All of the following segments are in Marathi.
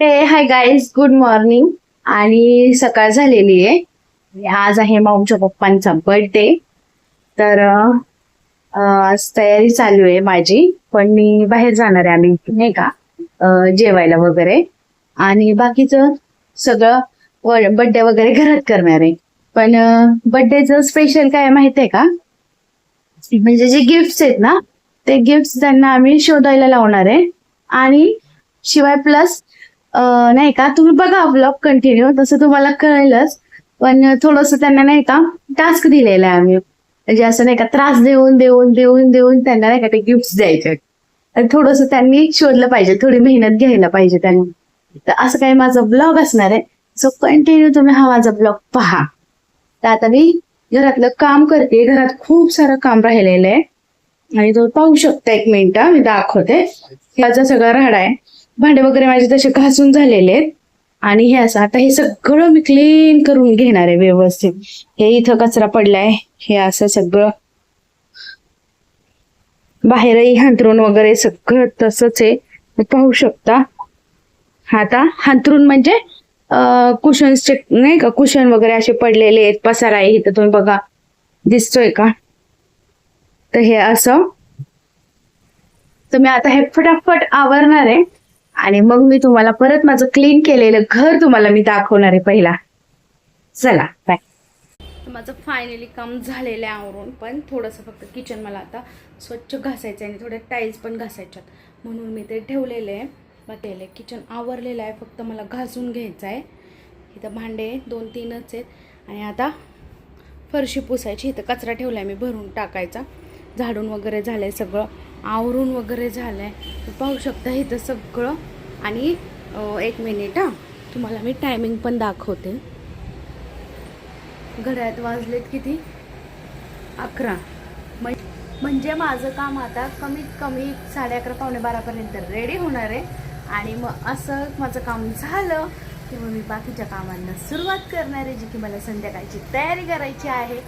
Hi guys, good morning. आणि सकाळ झालेली आहे. आज आहे माऊच्या पप्पांचा बर्थडे. तर आज तयारी चालू आहे माझी. पण मी बाहेर जाणार आहे, आम्ही नाही का जेवायला वगैरे. आणि बाकीचं सगळं बर्थडे वगैरे घरात करणार आहे. पण बर्थडेचं स्पेशल काय माहित आहे का? म्हणजे जे गिफ्ट्स आहेत ना, ते गिफ्ट्स त्यांना आम्ही शोधायला लावणार आहे. आणि शिवाय प्लस नाही का, तुम्ही बघा ब्लॉग कंटिन्यू, तसं तुम्हाला कळेलच. पण थोडस त्यांना नाही का टास्क दिलेला आहे आम्ही. म्हणजे असं नाही का, त्रास देऊन देऊन देऊन देऊन त्यांना नाही का ते गिफ्ट द्यायचे. आणि थोडस त्यांनी शोधलं पाहिजे, थोडी मेहनत घ्यायला पाहिजे त्यांनी. तर असं काही माझा ब्लॉग असणार आहे. सो कंटिन्यू तुम्ही हा माझा ब्लॉग पहा. तर आता मी घरातलं काम करते. घरात खूप सारं काम राहिलेलं आहे. आणि तो पाहू शकता, एक मिनिट मी दाखवते. याचा सगळा राडा आहे. भांडे वगैरे माझे तसे घासून झालेले आहेत. आणि हे असं आता हे सगळं मी क्लीन करून घेणार आहे व्यवस्थित. हे इथं कचरा पडलाय, हे असं सगळं बाहेरही हांतरून वगैरे सगळं तसंच आहे. पाहू शकता. आता हांतरून म्हणजे कुशन्सचे नाही का, कुशन वगैरे असे पडलेले आहेत, पसारा आहे इथं, तुम्ही बघा दिसतोय का? तर हे असं. तर मी आता हे फटाफट आवरणार आहे. आणि मग मी तुम्हाला परत माझं क्लीन केलेलं घर तुम्हाला मी दाखवणार आहे पहिला. चला बाय. माझं फायनली काम झालेलं आहे आवरून. पण थोडंसं फक्त किचन मला आता स्वच्छ घासायचं आहे आणि थोड्या टाईल्स पण घासायच्यात, म्हणून मी ते ठेवलेलं आहे. बघायला किचन आवरलेलं आहे, फक्त मला घासून घ्यायचं आहे. इथं भांडे 2-3च आहेत. आणि आता फरशी पुसायची. इथं कचरा ठेवला आहे मी भरून टाकायचा. झाडून वगैरे झालं आहे, सगळं आवरून वगैरे झालं आहे. पाहू शकता इथं सगळं. आणि 1 मिनिट तुम्हाला मी टायमिंग पण दाखवते. घड्याळात वाजलेत किती? 11. म्हणजे माझं काम आता कमीत कमी 11:30 पावणे 12पर्यंत रेडी होणार आहे. आणि मग असं माझं काम झालं की मग मी बाकीच्या कामांना सुरुवात करणार आहे, जी की मला संध्याकाळची तयारी करायची आहे.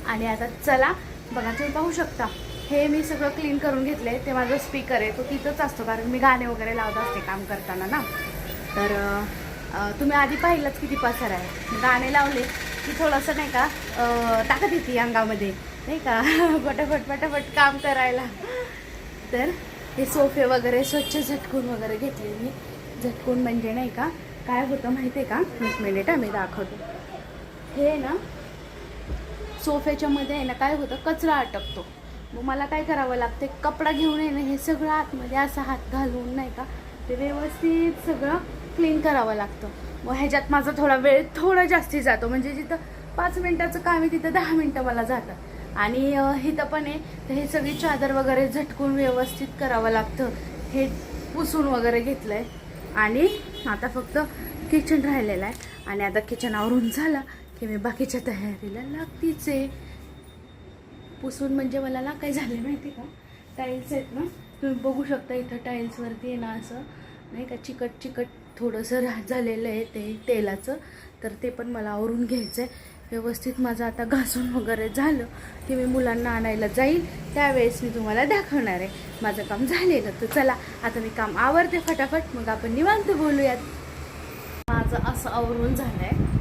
आणि आता चला बघा, तुम्ही पाहू शकता हे मी सगळं क्लीन करून घेतलंय. ते माझा स्पीकर आहे, तो तिथंच असतो, कारण मी गाणे वगैरे लावत असते काम करताना ना. तर तुम्ही आधी पाहिलंच किती पसार आहे. गाणे लावले की थोडंसं नाही का ताकद येते अंगामध्ये, नाही का पटापट पटापट काम करायला. तर हे सोफे वगैरे स्वच्छ झटकून वगैरे घेतले मी. झटकून म्हणजे नाही का काय होतं माहिती आहे का? 1 मिनिट मी दाखवतो. हे ना सोफ्याच्या मध्ये आहे ना, काय होतं, कचरा अटकतो. मग मला काय करावं लागते, कपडा घेऊन आहे ना, हे सगळं आतमध्ये असं हात घालून नाही का ते व्यवस्थित सगळं क्लीन करावं लागतं. मग ह्याच्यात माझा थोडा वेळ थोडा जास्ती जातो. म्हणजे जिथं 5 मिनिटाचं काम आहे तिथं 10 मिनिटं मला जातं. आणि इथं पण आहे, तर हे सगळी चादर वगैरे झटकून व्यवस्थित करावं लागतं. हे पुसून वगैरे घेतलं आहे. आणि आता फक्त किचन राहिलेलं आहे. आणि आता किचन आवरून झालं की मी बाकीच्या तयारीला लागतीच आहे. पुसून म्हणजे मला ना काय झालं माहिती का, टाईल्स आहेत ना, तुम्ही बघू शकता इथं टाईल्सवरती आहे ना असं नाही का चिकट चिकट थोडंसं झालेलं आहे ते तेलाचं. तर ते पण मला आवरून घ्यायचं आहे व्यवस्थित. माझं आता घासून वगैरे झालं की मी मुलांना आणायला जाईल, त्यावेळेस मी तुम्हाला दाखवणार आहे माझं काम झालेलं. तर चला आता मी काम आवरते फटाफट, मग आपण निवांत बोलूयात. माझं असं आवरून झालं आहे.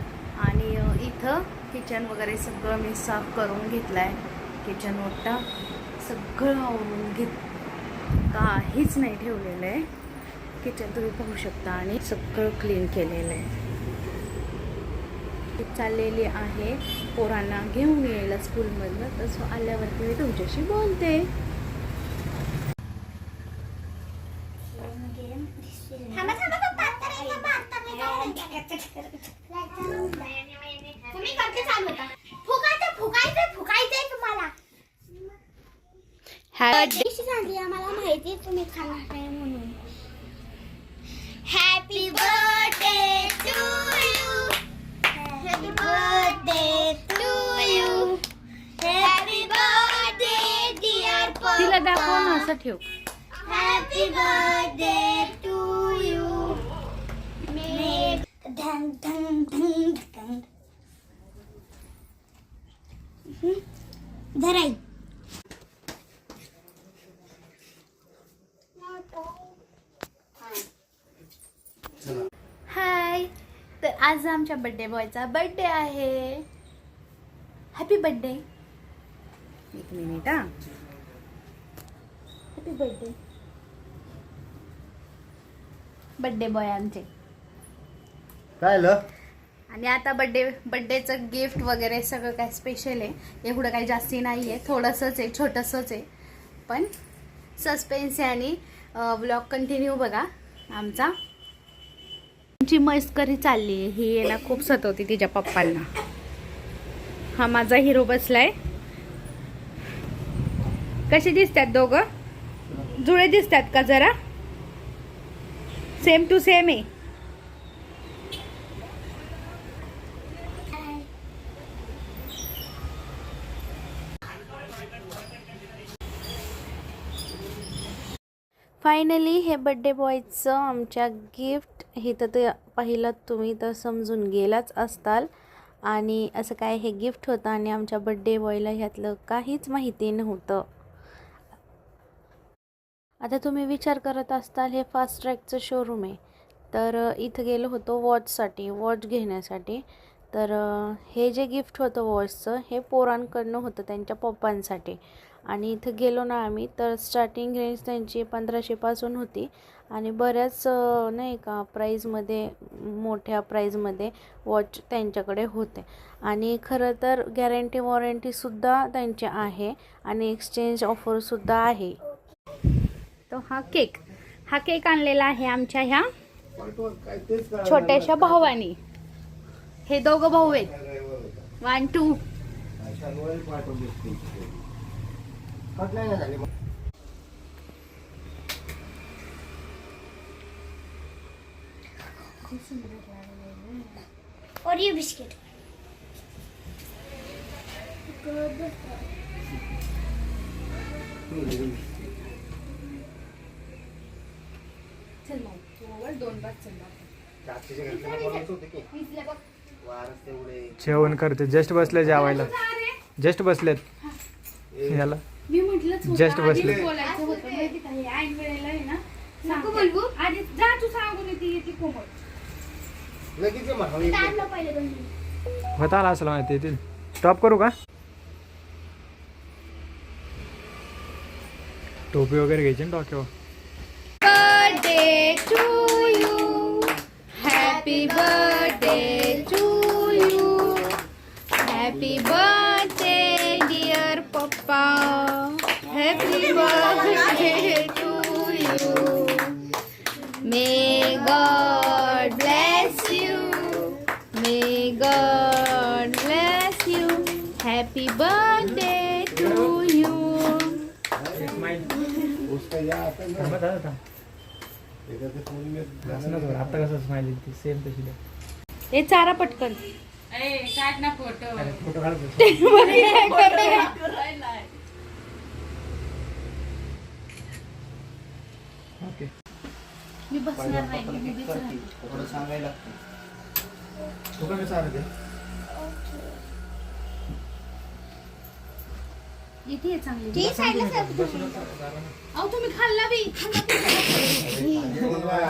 आणि इथं किचन वगैरे सगळं मी साफ करून घेतलं आहे. किचन ओटा सगळं आवरून काहीच नाही ठेवलेलं आहे. किचन तुम्ही पाहू शकता. आणि सगळं क्लीन केलेलं आहे. चाललेली आहे पोरांना घेऊन यायला स्कूलमधनं. तसं आल्यावरती मी तुमच्याशी बोलते. आम्हाला माहिती तुम्ही खाणार आहे म्हणून. Happy birthday to you. Happy birthday to you. Happy birthday dear पप्पा. तिला दाखव ना, असं ठेव. Happy birthday to you. मे धन धन धन धन धराई. आज आमच्या बर्थडे बॉयचा बर्थडे आहे. Happy birthday. एक मिनिट हा. Happy birthday. बर्थडे बॉय आमचे. काय ल आणि आता बर्थडेचं गिफ्ट वगैरे सगळं काय स्पेशल आहे. एवढं काही जास्ती नाही आहे, थोडंसंच आहे, छोटंसंच आहे. पण सस्पेन्स आहे आणि व्लॉग कंटिन्यू बघा आमचा. आमची मस्करी चालली आहे. ही याला खूप सतवते तिच्या पप्पांना. हा माझा हिरो बसलाय. कसे दिसतात दोघं? जुळे दिसतात का जरा? सेम टू सेम आहे. फायनली हे बड्डे बॉयचं आमच्या गिफ्ट हे तर ते पाहिलं तुम्ही तर समजून गेलाच असताल. आणि असं काय हे गिफ्ट होतं आणि आमच्या बड्डे बॉयला ह्यातलं काहीच माहिती नव्हतं. आता तुम्ही विचार करत असताल हे फास्ट ट्रॅकचं शोरूम आहे. तर इथं गेलो होतो वॉचसाठी, वॉच घेण्यासाठी. तर हे जे गिफ्ट होतं वॉचचं हे पोरांकडनं होतं त्यांच्या पप्पांसाठी. आणि इथं गेलो ना आम्ही तर स्टार्टिंग रेंज त्यांची 1500पासून होती. आणि बऱ्याच नाही का प्राईजमध्ये, मोठ्या प्राईजमध्ये वॉच त्यांच्याकडे होते. आणि खरं तर गॅरंटी वॉरंटीसुद्धा त्यांची आहे आणि एक्सचेंज ऑफरसुद्धा आहे. तो हा केक आणलेला आहे आमच्या ह्या छोट्याशा भावानी. हे दोघं भाऊ आहेत. 1 2 और ये बिस्किट. चल मग तू 2 बार चल. जेवण करते. जस्ट बसले जेवायला. जस्ट बसलेत याला. मी म्हटलंच Just बसले. बोलायचं होतं माहिती का. हे ऐन वेळेला आहे ना. नको बोलू. आधी जा तू सांगून येते कोमल. टाइम पहिले 2 मिनिट. होता आला असला माहिती येतील. स्टॉप करू का? टोपी वगैरे घ्यायची ना डोक्यावर. Birthday to you. Happy birthday to you. Happy birthday dear पप्पा. Happy birthday to you. May god bless you. May god bless you. Happy birthday to you. आता कसं स्माइल येते सेम तशी. हे चारा पटकन. फोटो काढतो. ओके. मी बसणार नाही. मी उभीच राहते. तू काय चालते? इथे ये चांगली. ती साईडला सरक. अहो तुम्ही खाल्ला बी.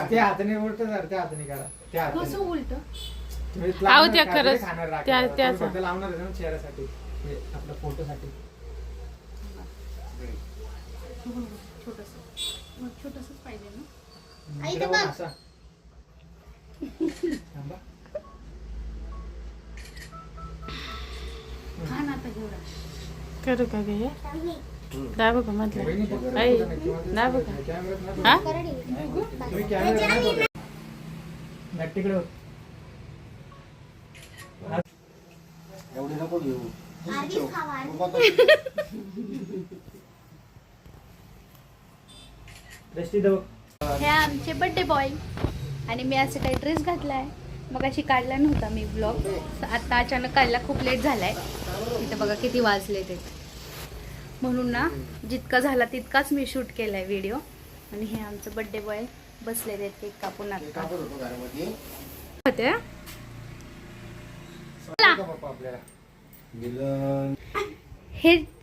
त्या हाताने उलट जर त्या हाताने करा. त्या हाताने कसं उलट? आहो त्या खरंच त्या फक्त लावणार आहे ना चेहऱ्यासाठी, आपल्या फोटोसाठी. छोटसच पाहिजे ना. आई तर बघ. असा. थांबा. खा ना आता घेऊन. करू का गे चांगली. दाबू का म्हटलं आई दाबू का हा करडी. तुम्ही कॅमेरा तिकडे हो. एवढी नको घेऊ. आधीच खावा आधी. दृष्टी दो. हे आमचे बर्थडे बॉय. आणि मी असं काही ड्रेस घातलाय. मग अशी काढला नव्हता मी ब्लॉग. आता अचानक काढला. खूप लेट झालाय. इथं बघा किती वाजले ते. म्हणून ना जितका झाला तितकाच मी शूट केलाय व्हिडिओ. आणि हे आमचं बर्थडे बॉय बसले आहेत केक कापून. आता होते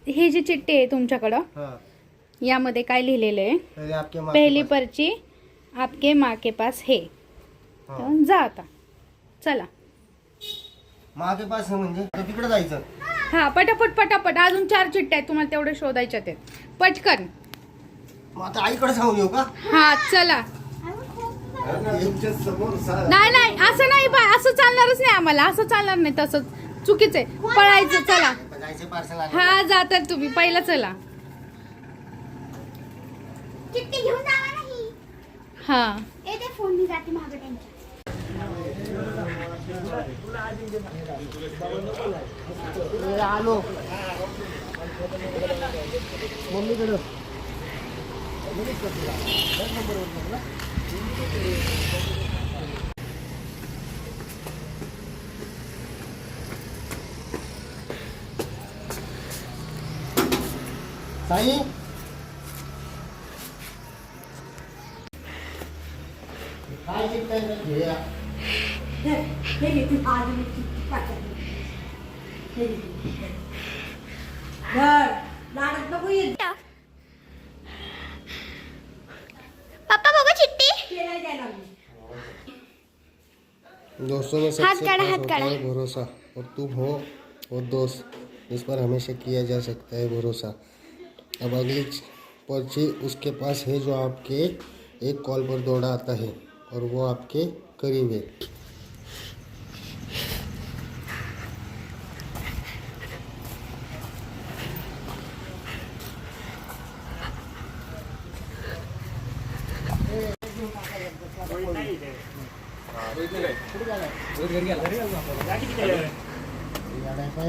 हे जे चिठ्ठी आहे तुमच्याकडं यामध्ये काय लिहिलेलं आहे? पहिली पर्ची आपके माँ के पास है. जा आता चला. मागे पास म्हणजे आता तिकडे जायचं. हा पटापट पटापट, अजून 4 चिठ्ठ्या आहेत तुम्हाला तेवढे शोधायच्या आहेत. पटकन. मग आता आईकडे जाऊन येऊ का? हा चला. नाही नाही असं नाही बाय, असं चालणारच नाही आम्हाला, असं चालणार नाही, तसंच चुकीचं आहे. पळायचं. चला. जायचं पार्सल. हा जातात तुम्ही, पहिला चला. चिठ्ठी घेऊन जावा नाही. हा येते फोन मी जाते मागे त्यांच्या. आलो मम्मीकडं. साई काय चिठ्ठ्या घेऊया. पप्पा बघू चिठ्ठी. दोस्तों में हाथ सबसे काढ़ा, खास हाथ होता काढ़ा। है भरोसा, और तुम हो वो दोस्त जिस पर हमेशा किया जा सकता है भरोसा. अब अगली पर्ची उसके पास है जो आपके एक कॉल पर दौड़ा आता है और वो आपके करीब है.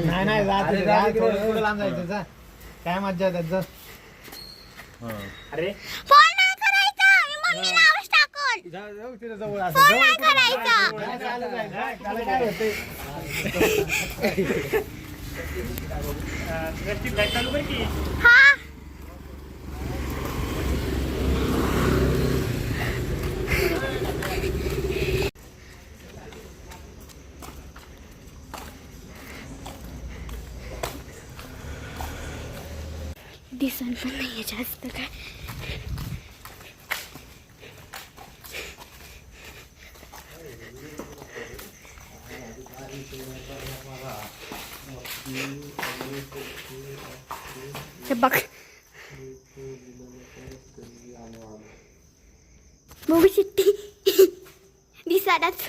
नाही नाही जा, थोडं लांब जायचं जा. काय मज्जा आहे त्यात. अरे फोन नाही करायचा. मी मम्मीला आवाज टाकून. जाऊ तिथे जवळ फोन नाही करायचा. त्याला काय होते. हा दिसन पण नाहीये जास्त काय. हे बघ बघू चिठ्ठी दिसायलाच.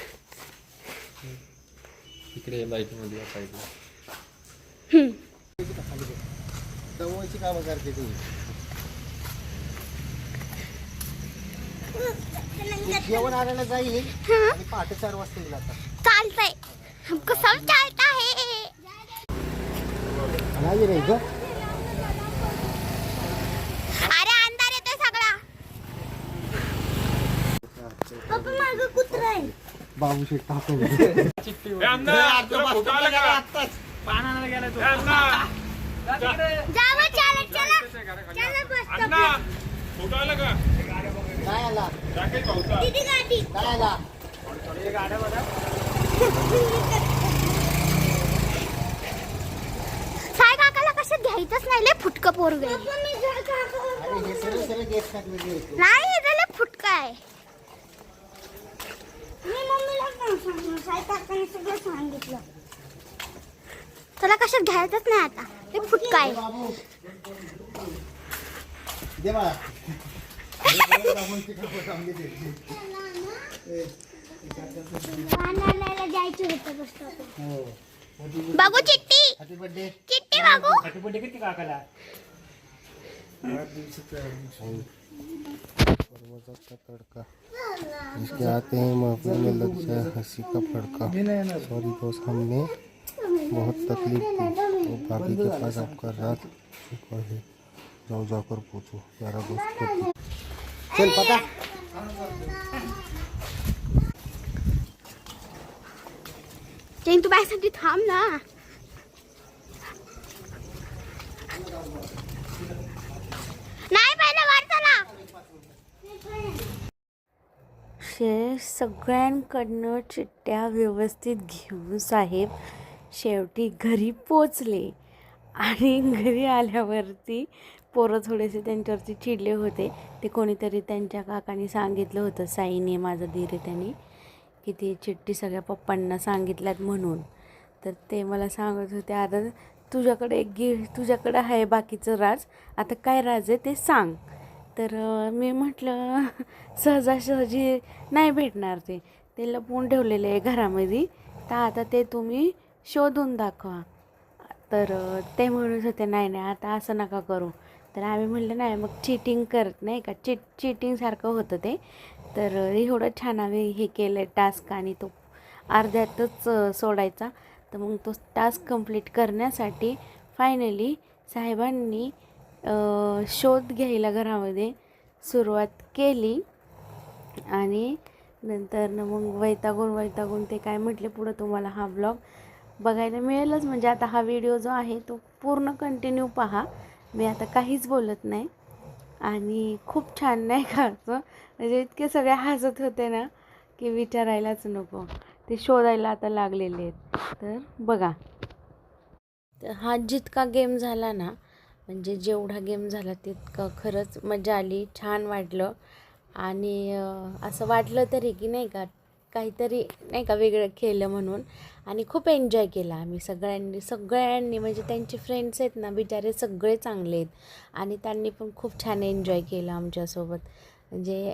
इकडे लाईट मध्ये साईडला. दमवायची कामं करते तुम्ही. जेवण आणायला जाईल आणि पहाटे 4 वाजता येईल. आता चालतंय. हमको सब चालता है. नाही रे ग. अरे अंधार येतोय सगळा. पप्पा मागं कुत्रा आहे. बाबू शेट टाकून पानाला गेला तू. जावा चालत चला. चला बस. काय आला. दीदी गाडी. काय आला. साई काकाला कसं घ्यायचंच नाही. लय फुटकं पोरग आहे. अरे हे सगळे गेट टाकलेले आहेत. नाही इथं लय फुटकं आहे. मी मम्मीला सांगितलं. साई काकाने सगळं सांगितलं. त्याला कशात घ्यायचंच नाही आता. लय फुटकं आहे. बाबू दे बाळा. जायचं होतं. बघू चिठ्ठी. Happy birthday. चिठ्ठी बघू. खटपटी किती काकाला. मजाक का तड़का इसके आते हैं महफिल में लग जाए हंसी का फड़का. सॉरी दोस्त हमने बहुत तकलीफ दी. वो भाभी के पास आपका रात चुका है. जाओ जाकर पूछो यारा दोस्त को. चल पता. जैन तू बायसाठी थांब ना. नाही पहिलं वर चला. सगळ्यांकडनं चिठ्ठ्या व्यवस्थित घेऊन साहेब शेवटी घरी पोचले. आणि घरी आल्यावरती पोरं थोडेसे त्यांच्यावरती चिडले होते. ते कोणीतरी त्यांच्या काकाने सांगितलं होतं, साईने माझं धीर त्याने, की ती चिठ्ठी सगळ्या पप्पांना सांगितल्यात म्हणून. तर ते मला सांगत होते, आता तुझ्याकडे तुझ्याकडं आहे बाकीचं राज, आता काय राज आहे ते सांग. तर मी म्हटलं सहजासहजी नाही भेटणार, ते लपवून ठेवलेले आहे घरामध्ये, तर आता ते तुम्ही शोधून दाखवा. तर ते म्हणत होते नाही आता असं नका करू. तर आम्ही म्हटलं नाही मग चीटिंग करत नाही का, चीटिंगसारखं होतं ते. तर एवढं छान आम्ही हे केलं टास्क आणि तो अर्ध्यातच सोडायचा. तर मग तो टास्क कंप्लीट करण्यासाठी फायनली साहेबांनी शोध घ्यायला घरामध्ये सुरुवात केली. आणि नंतर मग वैतागून ते काय म्हटले, पुढं तुम्हाला हा ब्लॉग बघायला मिळेलच. म्हणजे आता हा व्हिडिओ जो आहे तो पूर्ण कंटिन्यू पहा, मी आता काहीच बोलत नाही. आणि खूप छान नाही का असं, म्हणजे इतके सगळे हसत होते ना की विचारायलाच नको. ते शोधायला आता लागलेले आहेत. तर बघा, तर हा जितका गेम झाला ना, म्हणजे जेवढा गेम झाला तितकं खरंच मजा आली, छान वाटलं. आणि असं वाटलं तरी की नाही का काहीतरी नाही का वेगळं केलं म्हणून. आणि खूप एन्जॉय केला आम्ही सगळ्यांनी म्हणजे त्यांचे फ्रेंड्स आहेत ना बिचारे सगळे चांगले आहेत, आणि त्यांनी पण खूप छान एन्जॉय केलं आमच्यासोबत. म्हणजे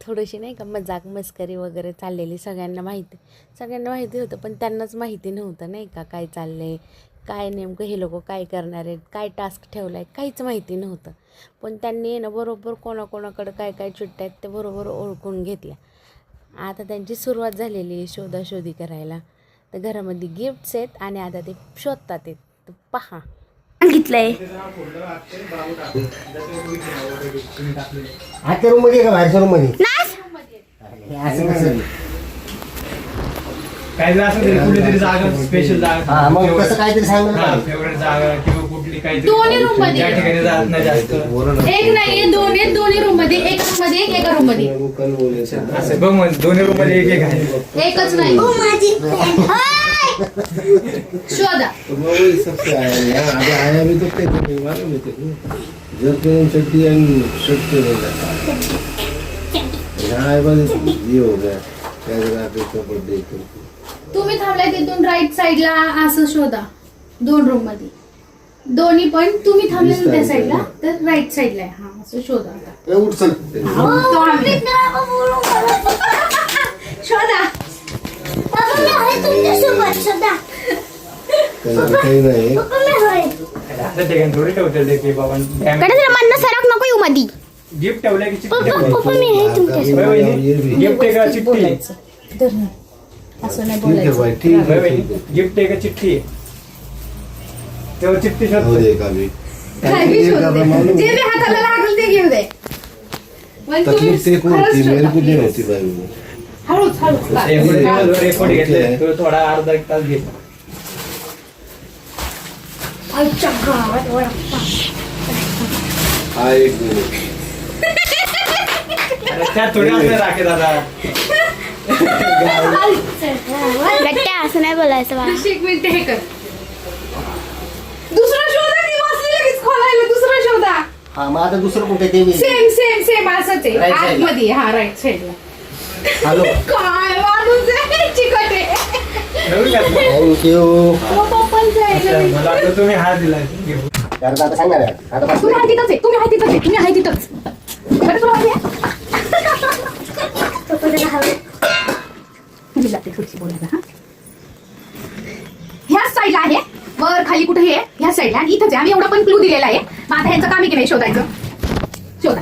थोडीशी नाही का मजाक मस्करी वगैरे चाललेली, सगळ्यांना माहिती होतं, पण त्यांनाच माहिती नव्हतं नाही का काय चाललं आहे, काय नेमकं हे लोक काय करणार आहेत, काय टास्क ठेवला आहे, काहीच माहिती नव्हतं. पण त्यांनी ना बरोबर कोणाकोणाकडं काय चिठ्ठ्या आहेत ते बरोबर ओळखून घेतल्या. आता त्यांची सुरुवात झालेली आहे शोधाशोधी करायला. तर घरामध्ये गिफ्ट्स आहेत आणि आता ते शोधतात आहेत. तर पहा सांगितलंय आतल्या रूम मध्ये का बाहेरच्या रूम मध्ये? असं कसं? काय जर असं कुठलीतरी जागा स्पेशल जागा, हा मग कसं काहीतरी सांगा ना. फेवरेट जागा किंवा कुठली काही दोन्ही रूम मध्ये, ज्या ठिकाणी जात नाही जास्त एक नाहीये, दोन्ही रूम मध्ये, एका रूम मध्ये एका रूम मध्ये. असं बघ मग दोन्ही रूम मध्ये एक आहे. एकच नाही, शोधा. सबसे आया भी तो मालूम है तेको जब तुम चट्टी शक्ति हो जाता यहाँ बस ये हो गया क्या जगह पे तो बर्थडे करके तुम्ही थांबलाय तिथून राईट साईडला असं शोधा, 2 रूम मध्ये दोन्ही पण. तुम्ही थांबले ना त्या साईडला तर राईट साईडला आहे, हा असं शोधा आता. उठ चल. शोधा. काही नाही असं ठिकाणी थोडी ठेवते की बाबा म्हणणं सरक नको येऊ मधी. गिफ्ट ठेवलं की पप्पा मी आहे तुमच्या गिफ्ट आहे का चिठ्ठी? असं नाही ठीक है बोलायचं. भाई ठीक है गिफ्ट आहे का चिठ्ठी? तेव्हा चिठ्ठी हो शोधते. देगा भी काय बी शोधते. जे बी हाताला लागेल ते घेऊ दे. पण तुम्ही तकलीफ तेको खरंच होती मेरे को शोधा. नहीं होती भाई हळूच रेकॉर्ड घेतले तो थोडा अर्धा एक तास घेतला. आजच्या गावात वळा. हाँ एक मिनट त्यात थोडी असं राखे दादा. गट्ट्या असं नाही बोलायचं बा. 1 मिनिट हे कर. दुसरा शोधा की बसली लगेच खोलायला. दुसरा शोधा. हा मग आता दुसरं कुठे ते बी- सेम असंच आहे. Right side ला. आतमध्ये, हा राईट साईडला. हॅलो काय माणूस आहे, चिकट आहे. ठेवून घातलं. थँक्यू. पप्पांचं आहे अच्छा, नवीन. मला वाटलं तुम्ही हात दिलाय गिफ्ट. कारण आता सांगा ना आता बस. तुम्ही आहे तिथंच आहे, तुम्ही आहे तिथंच. खरंच तुला माहिती आहे? मी जाते थोडीशी बोलायला. हा ह्याच साईडला आहे, वर खाली कुठे आहे ह्या साईडला, आणि इथंच आहे. आम्ही एवढा पण क्लू दिलेला आहे. मग आता ह्यांचं काम आहे की नाही शोधायचं. शोधा.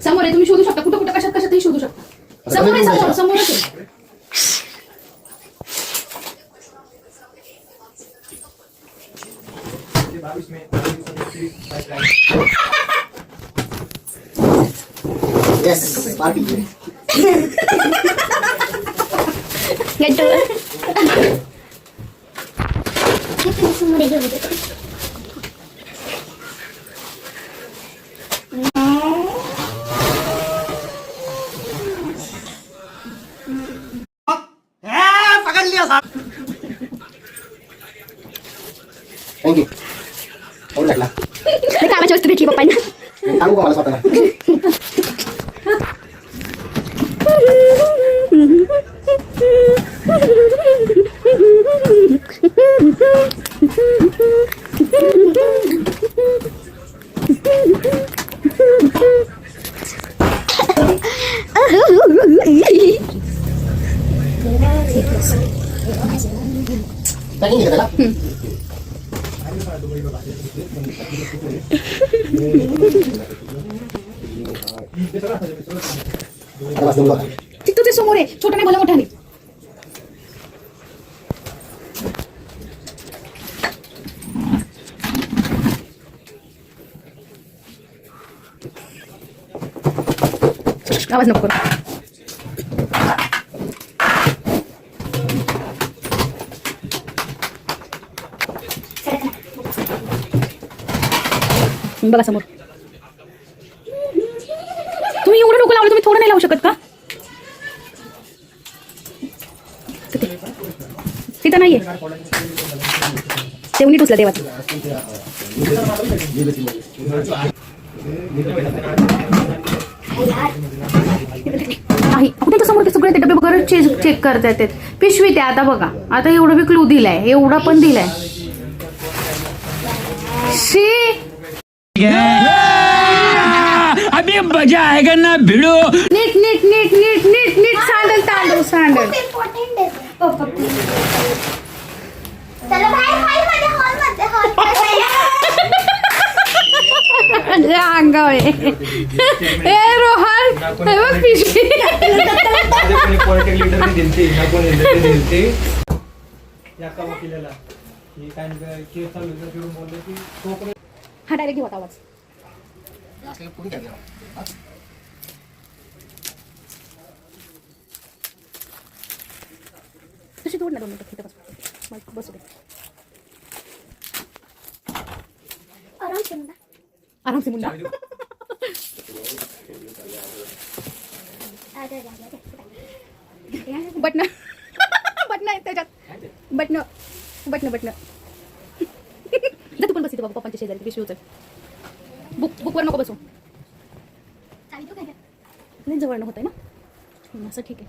समोर आहे, तुम्ही शोधू शकता. कुठं कशातही शोधू शकता. समोरच आहे. Yes party. थँक्यू. एवढं लागला कामाची वस्तू भेटली पप्पांना. सांगू का मला स्वतःला? तिथं ते समोर आहे, छोटा नाही भला मोठा नाही. आवाज नको करू. बघा समोर. तुम्ही एवढं डोकं लावलं, तुम्ही थोडं नाही लावू शकत का? तिथं नाहीये, तेवढी टुसला देवाचं. नाही, कुठे समोर ते सगळे ते डबे वगैरे चेक करता येतात. पिशवी ते आता बघा, आता एवढं बी क्लू दिलाय, एवढा पण दिलाय. शी अभी मजा आएगा ना भिड़ो. नीट नीट नीट नीट नीट नीट सांडल तांदूळ सांडल. चला बाहेर मध्ये हॉलमध्ये अंगावळे. ए रोहन, हे बघ पिशवी. हा डायरेक्ट घेऊ आवाज. तशी तोड ना 2 मिनिटं. बसू दे आराम से मुंडा. बटन बटन आहेत त्याच्यात. Button button button. जा तू पण बस इथे बाबा, पप्पांच्या शेजारी पिशवी उचल. बुकवर नको बसू. नाही जवळ होत आहे ना, असं ठीक आहे.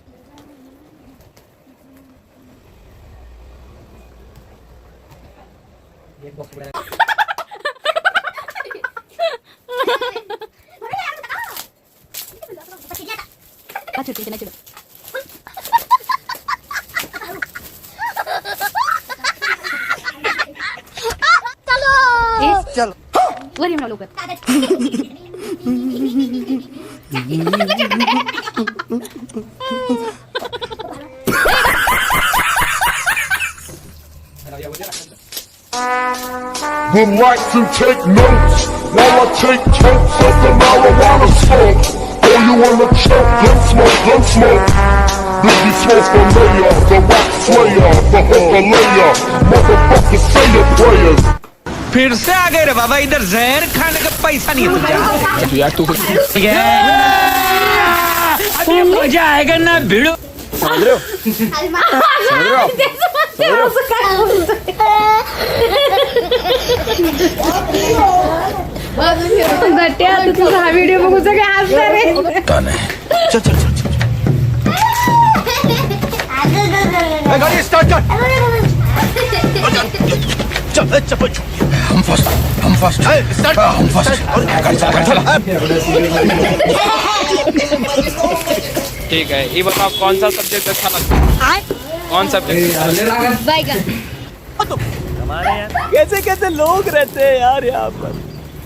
चलो वर येऊ ना लवकर. Would like to take notes while I take totes of the marijuana smoke. Oh, you wanna choke? Gun smoke, gun smoke. Biggie smoke the mayor, the rock slayer, the hooker layer. Motherfuckers say your prayers. फिर से आ गए रे बाबा, इधर जहर खाने का पैसा नहीं है तुझे. अभी मजा आएगा ना भिड़ो. गट्या, तू तुझा हा व्हिडिओ बघू सगळे हसणार रे. चल चल चल चल. गाड़ी स्टार्ट कर. चल चल हम फर्स्ट स्टार्ट. हम फर्स्ट. ठीक है, ये बताओ कौन सा सब्जेक्ट अच्छा लगता है? कौन सब्जेक्ट? बैगन. कैसे कैसे लोग रहते हैं यार यहाँ पर.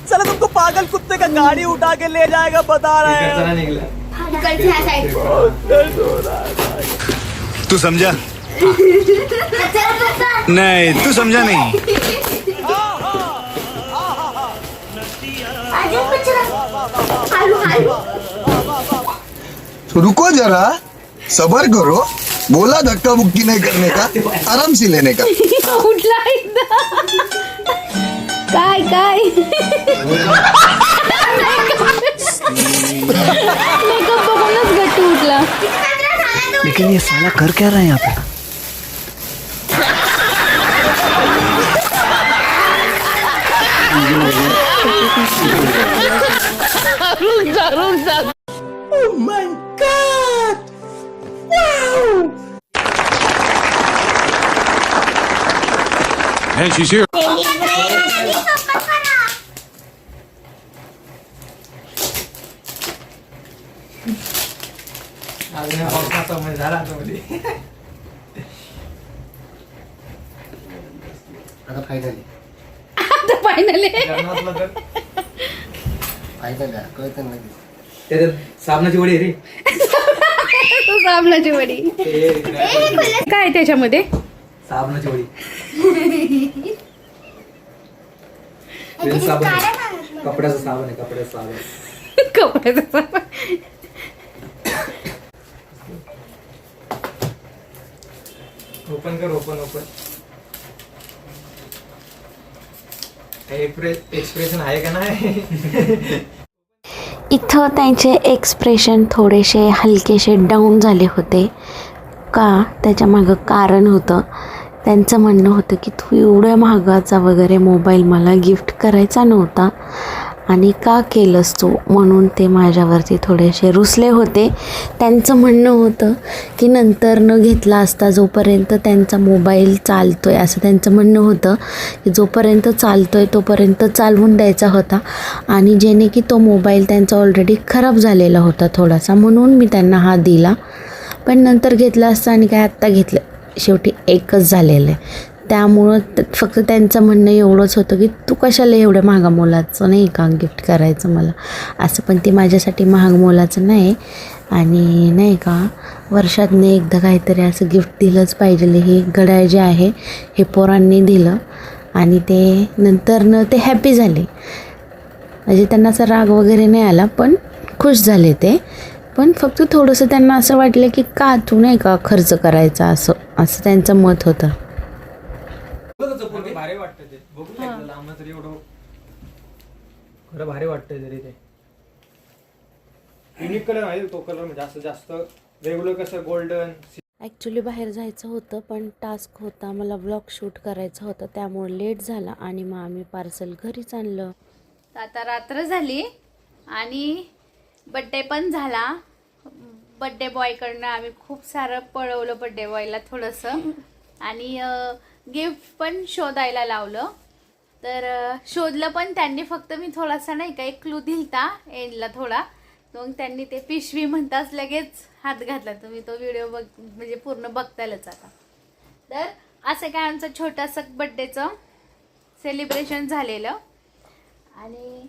चलो तुमको पागल कुत्ते का गाड़ी उठा के ले जाएगा, बता रहे हैं. तू समझा नहीं, तू समझा नहीं. तो रुको जरा, सबर करो. बोला धक्का मुक्की नहीं करने का, आराम से लेने का. उठला एकदा. काय काय मेकअप बघूनच गट्टू उठला. लेकिन ये साला कर क्या रहा है यहाँ पे? रुक जा. Oh my God! Wow! And she's here. अजून पावसाचा समय झाला आतमध्ये. आता फायनली आता फायनली लग्नातलं तर फायनल कळतं नाही. त्याच्यात साबणाची वडी आहे रे. साबणाची वडी काय त्याच्यामध्ये? साबणाची वडी. ते साबण आहे. कपड्याचं साबण आहे. कपड्याचं साबण. कपड्याचं साबण. ओपन कर. ओपन. एक्सप्रेशन आहे का नाही? इथं त्यांचे एक्सप्रेशन थोडेसे हलकेसे डाऊन झाले होते. का? त्याच्यामागं कारण होतं. त्यांचं म्हणणं होतं की तू एवढ्या महागाचा वगैरे मोबाईल मला गिफ्ट करायचा नव्हता आणि का केलंस तू, म्हणून ते माझ्यावरती थोडेसे रुसले होते. त्यांचं म्हणणं होतं की नंतर न घेतला असता, जोपर्यंत त्यांचा मोबाईल चालतो आहे असं त्यांचं म्हणणं होतं की जोपर्यंत चालतो आहे तोपर्यंत चालवून द्यायचा होता आणि जेणे की तो मोबाईल त्यांचा ऑलरेडी खराब झालेला होता थोडासा, म्हणून मी त्यांना हा दिला. पण नंतर घेतला असता आणि काय आत्ता घेतलं, शेवटी एकच झालेलं आहे. त्यामुळं फक्त त्यांचं म्हणणं एवढंच होतं की तू कशाला एवढ्या महागा मोलाचं नाही का गिफ्ट करायचं मला असं. पण ते माझ्यासाठी महाग मोलाचं नाही आणि नाही का वर्षातनं एकदा काहीतरी असं गिफ्ट दिलंच पाहिजे. हे घड्याळ जे आहे हे पोरांनी दिलं आणि ते नंतरनं ते हॅपी झाले. म्हणजे त्यांना असा राग वगैरे नाही आला, पण खुश झाले ते. पण फक्त थोडंसं त्यांना असं वाटलं की का तू नाही का खर्च करायचा असं त्यांचं मत होतं. भारी वाटतं ते. बघू शकतो लांब तरी एवढं खरं भारी वाटतंय तरी ते. युनिक कलर आहे तो. कलर म्हणजे जास्त रेग्युलर कसं गोल्डन. ॲक्च्युली बाहेर जायचं होतं पण टास्क होता, मला व्लॉग शूट करायचा होता, त्यामुळे लेट झाला आणि मग आम्ही पार्सल घरीच आणलं. आता रात्र झाली आणि बड्डे पण झाला. बड्डे बॉयकडनं आम्ही खूप सारं पळवलं बड्डे बॉयला थोडंसं आणि गिफ्ट पण शोधायला लावलं. तर शोधलं पण त्यांनी. फक्त मी थोडासा नाही का एक क्लू दिलता एंडला थोडा, मग त्यांनी ते पिशवी म्हणताच लगेच हात घातला. तुम्ही तो व्हिडिओ म्हणजे पूर्ण बघतालच आता. तर असं काय आमचं छोटंसं बड्डेचं सेलिब्रेशन झालेलं. आणि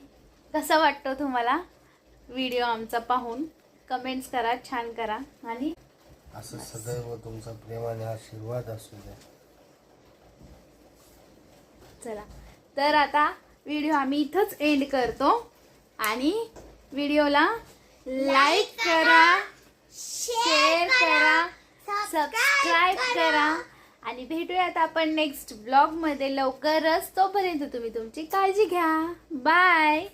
कसं वाटतं तुम्हाला व्हिडिओ आमचा पाहून कमेंट्स करा, छान करा आणि असं सदैव तुमचा प्रेमाने आशीर्वाद असू द्या. चला तर आता व्हिडिओ आम्ही इथंच एंड करतो आणि व्हिडिओला लाईक करा, शेअर करा, सबस्क्राईब करा आणि भेटूयात आपण नेक्स्ट ब्लॉगमध्ये लवकरच. तोपर्यंत तुम्ही तुमची काळजी घ्या. बाय.